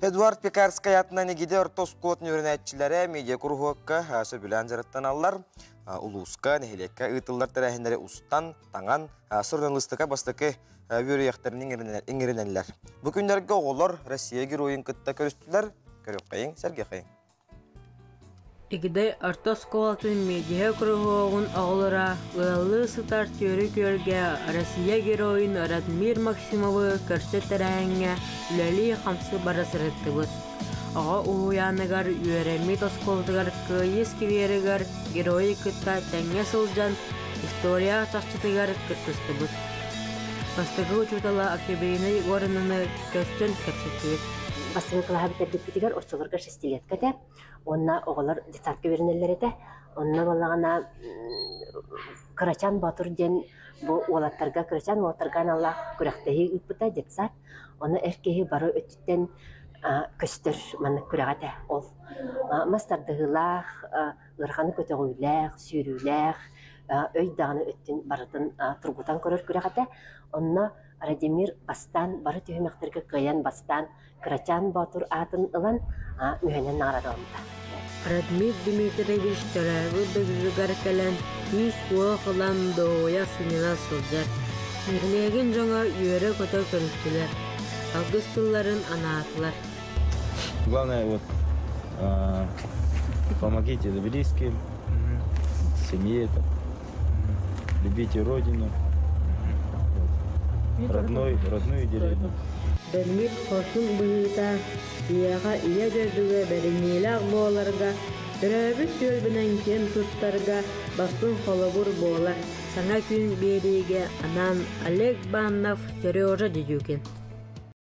Эдуард Пекарскай атынан егеде ортоскот нөрінәтчілері медиа күрғуыққа әсі білән жараттан алар. Улуска, нехелекка, ұйтылар тәрәхіндері ұстан, таңан, сұрнылыстыға бастықы бөріяқтарының еңірінәлілер. Бүкіндерге оғылар Россия героин күтті көрістілер. Көріп қайын, сәрге қайын. Егеде ортосколатын медиа күрғуығын оғылыра ұялы сұтар түйері көрге Россия героин Радмир Максимовы көрсет тәрәңге үләлі қамсы барасырытты бұд. Аға уяныгар үйереми тосколдыгар күйес кеверігар герои күтті тәңе сылжан история чақчытыгар күттісті бұд. Бастығы ұчутала октябрины орыныны көстін көпсетті. Бастығы қылаға бітер-бітігер орчыларға 6 леткада, онна оғылар детсатқа верінелер еді. Онна балағана Кырачан Батыр ден олаттарға Кырачан Батырған Аллах күрәқтегі үппіта детсат. Оны әркеге бары өттен көстір маны күрәғата ол. Мастардығылақ, ұрғаны көтеғуйләқ, сүйріләқ, өйдағаны өттен барытын тұрғутан көрір күрәғата. Онна Радимир бастан, бары түйімектерге қиян бастан, Кырачан Батыр атын ылан мүйенен нағырады олымда. Радмир Дмитриевич тарағы дұғығар кәлін үз уақылан доя сынына сылжар. Мирлеген жаңа үйері көті көрістілер. Алгыстыларын анатылар. Главное, вот, помогите близким, семье, любите родину, родную деревню. Радмир қосын бұйыта, ияға ия жөзіге бәрінелі боларға, бірәбіс жөлбінен кен тұттарға басын қолығыр болар. Саңа күн береге анан Олег Баннов Сережа дедюкен.